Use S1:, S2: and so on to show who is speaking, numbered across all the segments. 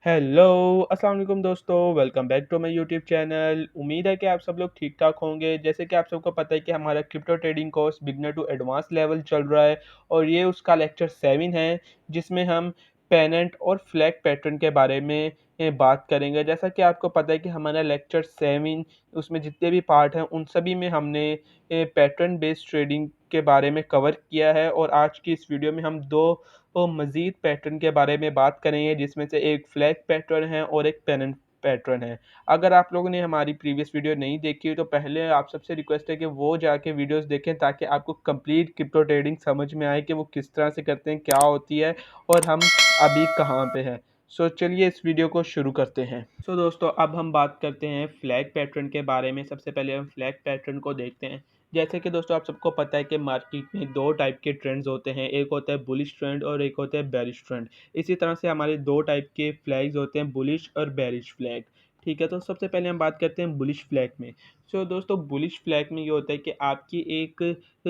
S1: Hello, अस्सलाम वालेकुम दोस्तों, welcome back to my YouTube channel. उम्मीद है कि आप सब लोग ठीक-ठाक होंगे। जैसे कि आप सबको पता है कि हमारा crypto trading course beginner to advance level चल रहा है और ये उसका लेक्चर 7 है, जिसमें हम पेनेंट और फ्लैग पैटर्न के बारे में बात करेंगे। जैसा कि आपको पता है कि हमारा लेक्चर 7 उसमें जितने भी पार्ट हैं, उन सभी में हमने पैटर्न बेस्ड ट्रेडिंग के बारे में कवर किया है और आज की इस वीडियो में हम 2 मज़ीद पैटर्न के बारे में बात करेंगे, जिसमें से एक फ्लैग पैटर्न है और एक पेनेंट पैटर्न है। अगर आप लोगों ने हमारी प्रीवियस वीडियो नहीं देखी है तो पहले आप सबसे रिक्वेस्ट है कि वो जाके वीडियोस देखें, ताकि आपको कंप्लीट क्रिप्टो ट्रेडिंग समझ में आए कि वो किस तरह से करते हैं, क्या होती है और हम अभी कहाँ पे हैं। चलिए इस वीडियो को शुरू करते हैं। दोस्तों, अब हम बात करते हैं फ्लैग पैटर्न के बारे में। सबसे पहले हम फ्लैग पैटर्न को देखते हैं। जैसे कि दोस्तों, आप सबको पता है कि मार्केट में 2 टाइप के ट्रेंड्स होते हैं, एक होता है बुलिश ट्रेंड और एक होता है बेरिश ट्रेंड। इसी तरह से हमारे 2 टाइप के फ्लैग्स होते हैं, बुलिश और बेरिश फ्लैग। ठीक है, तो सबसे पहले हम बात करते हैं बुलिश फ्लैग में। दोस्तों, बुलिश फ्लैग में ये होता है कि आपकी एक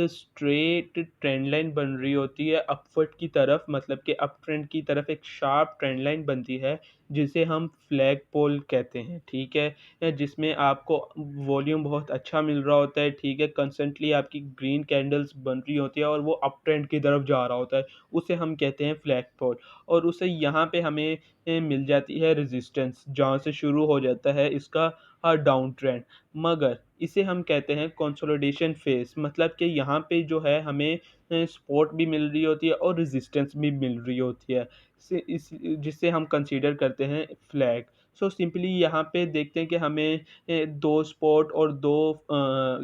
S1: स्ट्रेट ट्रेंड लाइन बन रही होती है अपवर्ड की तरफ, मतलब कि अप ट्रेंड की तरफ एक शार्प ट्रेंड लाइन बनती है, जिसे हम फ्लैग पोल कहते हैं। ठीक है, जिसमें आपको वॉल्यूम बहुत अच्छा मिल रहा होता है। ठीक है, कंस्टेंटली आपकी ग्रीन कैंडल्स बन रही होती है और वो अप ट्रेंड की तरफ जा रहा होता है, उसे हम कहते हैं फ्लैग पोल। और उसे यहाँ पे हमें मिल जाती है रेजिस्टेंस, जहाँ से शुरू हो जाता है इसका डाउन ट्रेंड। मगर इसे हम कहते हैं कंसोलिडेशन फेज, मतलब कि यहाँ पे जो है हमें सपोर्ट भी मिल रही होती है और रेजिस्टेंस भी मिल रही होती है, से इस जिससे हम कंसीडर करते हैं फ्लैग। सिंपली यहाँ पे देखते हैं कि हमें 2 सपोर्ट और 2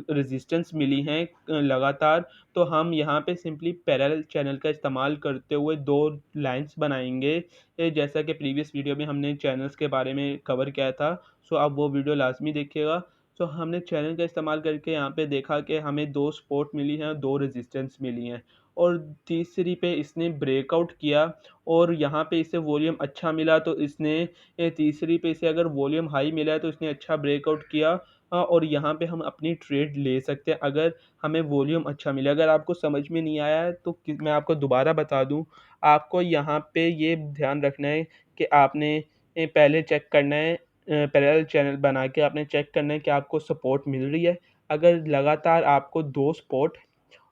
S1: रेजिस्टेंस मिली हैं लगातार। तो हम यहाँ पे सिंपली पैरेलल चैनल का इस्तेमाल करते हुए 2 लाइन्स बनाएँगे, जैसा कि प्रीवियस वीडियो में हमने चैनल्स के बारे में कवर किया था। आप वो वीडियो लाज़मी देखिएगा। हमने चैनल का इस्तेमाल करके यहाँ पे देखा कि हमें 2 सपोर्ट मिली हैं, 2 रेजिस्टेंस मिली हैं और तीसरी पे इसने ब्रेकआउट किया और यहाँ पे इसे वॉल्यूम अच्छा मिला, तो इसने तीसरी पे इसे अगर वॉल्यूम हाई मिला है तो इसने अच्छा ब्रेकआउट किया। और यहाँ पे हम अपनी ट्रेड ले सकते हैं अगर हमें वॉल्यूम अच्छा मिला। अगर आपको समझ में नहीं आया है तो मैं आपको दोबारा बता दूँ। आपको यहाँ पे ये ध्यान रखना है कि आपने पहले चेक करना है, पैरेलल चैनल बना के आपने चेक करना है कि आपको सपोर्ट मिल रही है। अगर लगातार आपको 2 सपोर्ट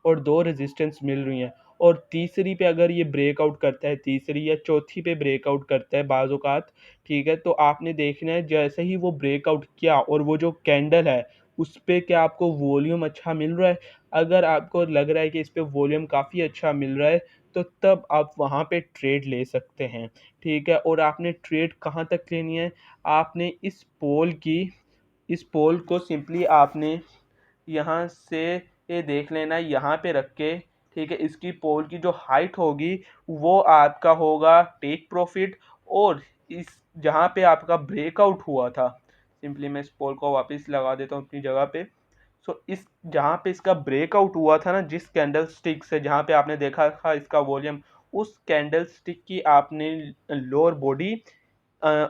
S1: और 2 रेजिस्टेंस मिल रही हैं और तीसरी पे अगर ये ब्रेकआउट करता है, तीसरी या चौथी पे ब्रेकआउट करता है बाज़ औक़ात, ठीक है? तो आपने देखना है जैसे ही वो ब्रेकआउट किया और वो जो कैंडल है, उस पे क्या आपको वॉल्यूम अच्छा मिल रहा है? अगर आपको लग रहा है कि इस पे वॉल्यूम काफ़ी अच्छा मिल रहा है, तो तब आप वहाँ पे ट्रेड ले सकते हैं, ठीक है? और आपने ट्रेड कहाँ तक लेनी है? आपने इस पोल को सिंपली आपने यहाँ से ये देख लेना, यहाँ पे रख के, ठीक है, इसकी पोल की जो हाइट होगी वो आपका होगा टेक प्रॉफिट। और इस जहाँ पे आपका ब्रेकआउट हुआ था, सिंपली मैं इस पोल को वापस लगा देता हूँ अपनी जगह पे। इस जहाँ पे इसका ब्रेकआउट हुआ था ना, जिस कैंडल स्टिक से जहाँ पे आपने देखा था इसका वॉल्यूम, उस कैंडल स्टिक की आपने लोअर बॉडी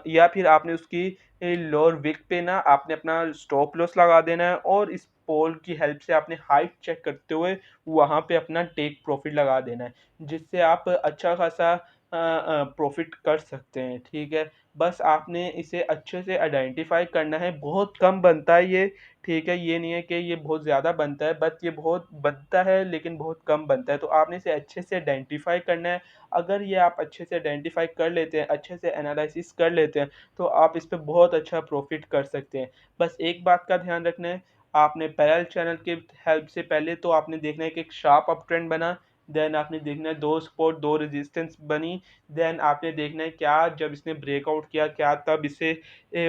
S1: या फिर आपने उसकी लोअर विक पे ना आपने अपना स्टॉप लॉस लगा देना है और इस पोल की हेल्प से आपने हाइट चेक करते हुए वहाँ पे अपना टेक प्रॉफिट लगा देना है, जिससे आप अच्छा खासा प्रॉफिट कर सकते हैं। ठीक है, बस आपने इसे अच्छे से आइडेंटिफाई करना है। बहुत कम बनता है ये, ठीक है, ये नहीं है कि ये बहुत ज़्यादा बनता है, बट ये बहुत बनता है लेकिन बहुत कम बनता है। तो आपने इसे अच्छे से आइडेंटिफाई करना है। अगर ये आप अच्छे से आइडेंटिफाई कर लेते हैं, अच्छे से एनालिसिस कर लेते हैं, तो आप इस पे बहुत अच्छा प्रॉफिट कर सकते हैं। बस एक बात का ध्यान रखना है, आपने पैरेलल चैनल की हेल्प से पहले तो आपने देखना है कि एक शार्प अप ट्रेंड बना, देन आपने देखना है 2 सपोर्ट 2 रेजिस्टेंस बनी, देन आपने देखना है क्या जब इसने ब्रेकआउट किया, क्या तब इसे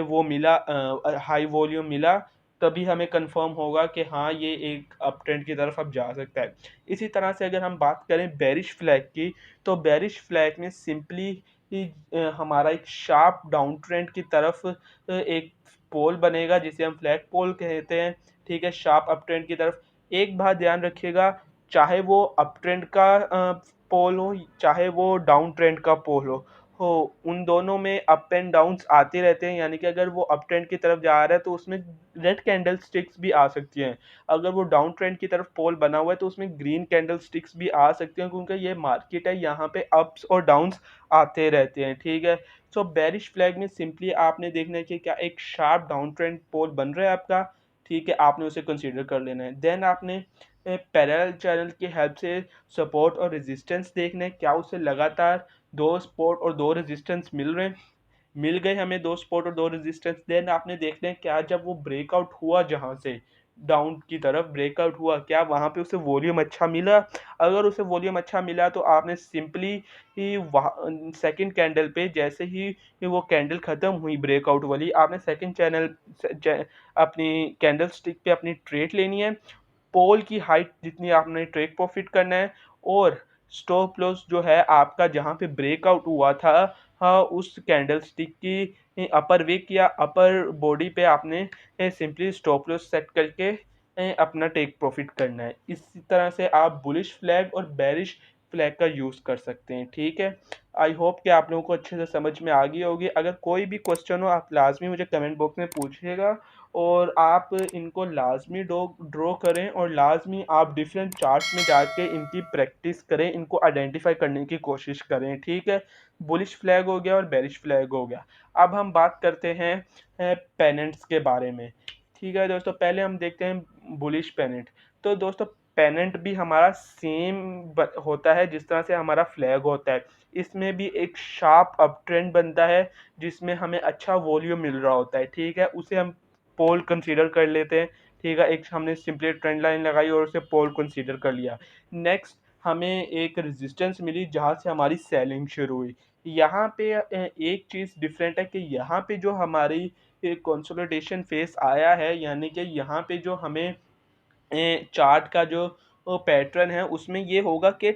S1: वो मिला, हाई वॉल्यूम मिला, तभी हमें कंफर्म होगा कि हाँ, ये एक अप ट्रेंड की तरफ अब जा सकता है। इसी तरह से अगर हम बात करें बेरिश फ्लैग की, तो बेरिश फ्लैग में सिंपली हमारा एक शार्प डाउन ट्रेंड की तरफ एक पोल बनेगा, जिसे हम फ्लैग पोल कहते हैं। ठीक है, शार्प अप ट्रेंड की तरफ। एक बात ध्यान रखिएगा, चाहे वो अप ट्रेंड का पोल हो, चाहे वो डाउन ट्रेंड का पोल हो, हो उन दोनों में अप एंड डाउन्स आते रहते हैं, यानी कि अगर वो अप ट्रेंड की तरफ जा रहा है तो उसमें रेड कैंडल स्टिक्स भी आ सकती हैं। अगर वो डाउन ट्रेंड की तरफ पोल बना हुआ है तो उसमें ग्रीन कैंडल स्टिक्स भी आ सकती हैं, क्योंकि ये मार्केट है, यहाँ पे अप्स और डाउन्स आते रहते हैं, ठीक है। सो बेरिश फ्लैग में सिंपली आपने देखना है कि क्या एक शार्प डाउन ट्रेंड पोल बन रहा है आपका, ठीक है, आपने उसे कंसीडर कर लेना है। देन आपने पैरेलल चैनल की हेल्प से सपोर्ट और रेजिस्टेंस देखना है, क्या उसे लगातार दो सपोर्ट और दो रेजिस्टेंस मिल रहे हैं। मिल गए हमें दो सपोर्ट और दो रेजिस्टेंस, देन आपने देखना है क्या जब वो ब्रेकआउट हुआ जहां से डाउन की तरफ ब्रेकआउट हुआ, क्या वहां पे उसे वॉल्यूम अच्छा मिला। अगर उसे वॉल्यूम अच्छा मिला तो आपने सिंपली ही सेकंड कैंडल पे जैसे ही वो कैंडल खत्म हुई ब्रेकआउट वाली, आपने सेकंड अपनी कैंडल स्टिक पे अपनी ट्रेड लेनी है। पोल की हाइट जितनी आपने टेक प्रॉफिट करना है, और स्टॉप लॉस जो है आपका जहाँ पे ब्रेकआउट हुआ था, हाँ, उस कैंडल स्टिक की अपर विक या अपर बॉडी पे आपने सिंपली स्टॉप लॉस सेट करके अपना टेक प्रॉफिट करना है। इसी तरह से आप बुलिश फ्लैग और बेरिश फ्लैग का यूज़ कर सकते हैं, ठीक है। आई होप कि आप लोगों को अच्छे से समझ में आ गई होगी। अगर कोई भी क्वेश्चन हो आप लाजमी मुझे कमेंट बॉक्स में पूछिएगा, और आप इनको लाजमी ड्रॉ करें, और लाजमी आप डिफरेंट चार्ट्स में जाके इनकी प्रैक्टिस करें, इनको आइडेंटिफाई करने की कोशिश करें, ठीक है। बुलिश फ्लैग हो गया और बेरिश फ्लैग हो गया। अब हम बात करते हैं पेनेंट्स के बारे में, ठीक है दोस्तों। पहले हम देखते हैं बुलिश पेनेंट। तो दोस्तों पेनेंट भी हमारा सेम होता है जिस तरह से हमारा फ्लैग होता है। इसमें भी एक शार्प अप ट्रेंड बनता है जिसमें हमें अच्छा वॉल्यूम मिल रहा होता है, ठीक है। उसे हम पोल कंसीडर कर लेते हैं, ठीक है। एक हमने सिंपली ट्रेंड लाइन लगाई और उसे पोल कंसीडर कर लिया। नेक्स्ट हमें एक रेजिस्टेंस मिली जहाँ से हमारी सेलिंग शुरू हुई। यहाँ पे एक चीज़ डिफरेंट है कि यहाँ पे जो हमारी कंसोलिडेशन फेस आया है, यानी कि यहाँ पे जो हमें चार्ट का जो पैटर्न है उसमें ये होगा कि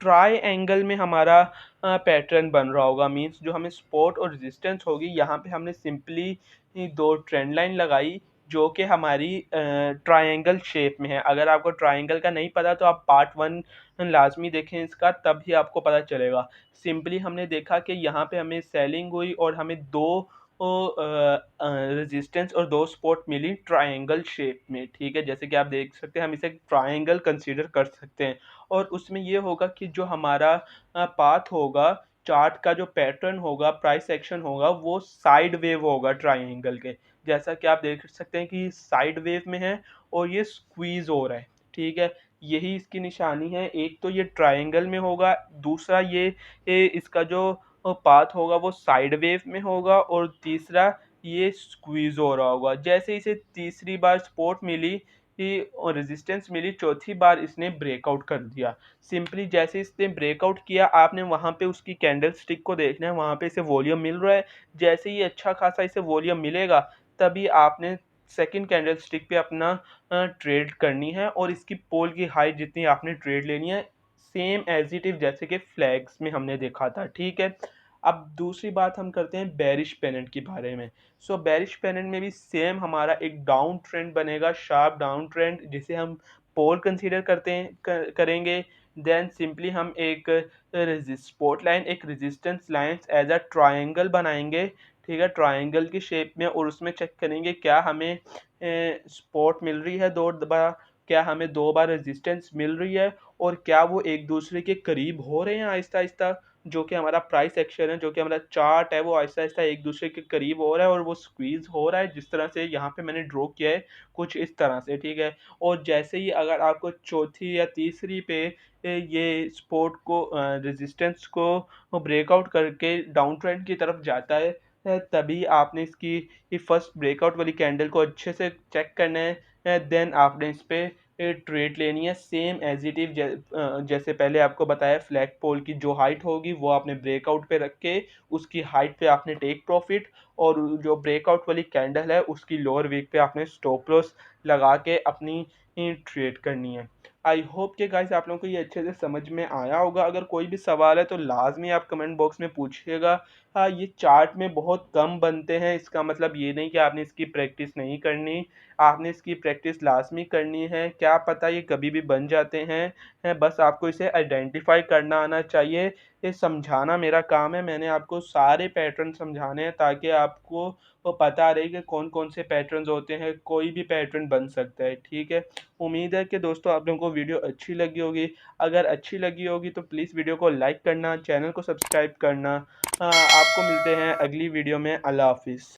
S1: ट्राई एंगल में हमारा पैटर्न बन रहा होगा। मींस जो हमें सपोर्ट और रेजिस्टेंस होगी, यहाँ पे हमने सिंपली दो ट्रेंड लाइन लगाई जो कि हमारी ट्रायंगल शेप में है। अगर आपको ट्रायंगल का नहीं पता तो आप पार्ट 1 लाजमी देखें इसका, तब ही आपको पता चलेगा। सिंपली हमने देखा कि यहाँ पे हमें सेलिंग हुई और हमें दो रेजिस्टेंस और दो सपोर्ट मिली ट्रायंगल शेप में, ठीक है। जैसे कि आप देख सकते हैं हम इसे ट्रायंगल कंसीडर कर सकते हैं, और उसमें ये होगा कि जो हमारा पाथ होगा, चार्ट का जो पैटर्न होगा, प्राइस एक्शन होगा, वो साइड वेव होगा ट्रायंगल के। जैसा कि आप देख सकते हैं कि साइड वेव में है और ये स्क्वीज हो रहा है, ठीक है। यही इसकी निशानी है। एक तो ये ट्रायंगल में होगा, दूसरा ये इसका जो पाथ होगा वो साइड वेव में होगा, और तीसरा ये स्क्वीज हो रहा होगा। जैसे इसे तीसरी बार सपोर्ट मिली और रेजिस्टेंस मिली, चौथी बार इसने ब्रेकआउट कर दिया। सिंपली जैसे इसने ब्रेकआउट किया, आपने वहां पे उसकी कैंडल स्टिक को देखना है, वहां पे इसे वॉल्यूम मिल रहा है। जैसे ही अच्छा खासा इसे वॉल्यूम मिलेगा, तभी आपने सेकंड कैंडल स्टिक पे अपना ट्रेड करनी है, और इसकी पोल की हाइट जितनी आपने ट्रेड लेनी है, सेम एज इट इज जैसे कि फ्लैग्स में हमने देखा था, ठीक है। अब दूसरी बात हम करते हैं बेरिश पेनेंट के बारे में। सो बेरिश पेनेंट में भी सेम हमारा एक डाउन ट्रेंड बनेगा, शार्प डाउन ट्रेंड, जिसे हम पोल कंसीडर करते हैं करेंगे। देन सिंपली हम एक सपोर्ट लाइन, एक resistance line as a triangle बनाएंगे, ठीक है, ट्रायंगल की शेप में, और उसमें चेक करेंगे क्या हमें सपोर्ट मिल रही है दो बार, क्या हमें दो बार रेजिस्टेंस मिल रही है, और क्या वो एक दूसरे के करीब हो रहे हैं आहिस्ता आहिस्ता। जो कि हमारा प्राइस एक्शन है, जो कि हमारा चार्ट है, वो आहिस्ता आहिस्ता एक दूसरे के करीब हो रहा है और वो स्क्वीज हो रहा है, जिस तरह से यहाँ पे मैंने ड्रॉ किया है कुछ इस तरह से, ठीक है। और जैसे ही अगर आपको चौथी या तीसरी पे ये सपोर्ट को रेजिस्टेंस को ब्रेकआउट करके डाउन ट्रेंड की तरफ जाता है, तभी आपने इसकी फर्स्ट ब्रेकआउट वाली कैंडल को अच्छे से चेक करना है। देन आपने इस पे ट्रेड लेनी है सेम एज इट इज, जैसे पहले आपको बताया, फ्लैग पोल की जो हाइट होगी वो आपने ब्रेकआउट पे रख के उसकी हाइट पे आपने टेक प्रॉफिट, और जो ब्रेकआउट वाली कैंडल है उसकी लोअर वीक पे आपने स्टॉप लॉस लगा के अपनी ट्रेड करनी है। आई होप कि गाइस आप लोगों को ये अच्छे से समझ में आया होगा। अगर कोई भी सवाल है तो लाजमी आप कमेंट बॉक्स में पूछिएगा। हाँ, ये चार्ट में बहुत कम बनते हैं, इसका मतलब ये नहीं कि आपने इसकी प्रैक्टिस नहीं करनी, आपने इसकी प्रैक्टिस लाजमी करनी है। क्या पता ये कभी भी बन जाते हैं, बस आपको इसे आइडेंटिफाई करना आना चाहिए। ये समझाना मेरा काम है। मैंने आपको सारे पैटर्न समझाने हैं ताकि आपको वो पता रहे कि कौन-कौन से पैटर्न्स होते हैं, कोई भी पैटर्न बन सकता है, ठीक है? उम्मीद है कि दोस्तों आप लोगों को वीडियो अच्छी लगी होगी। अगर अच्छी लगी होगी तो प्लीज़ वीडियो को लाइक करना, चैनल को सब्सक्राइब करना। आपको मिलते हैं अगली वीडियो में। अल्लाह हाफ़िज़।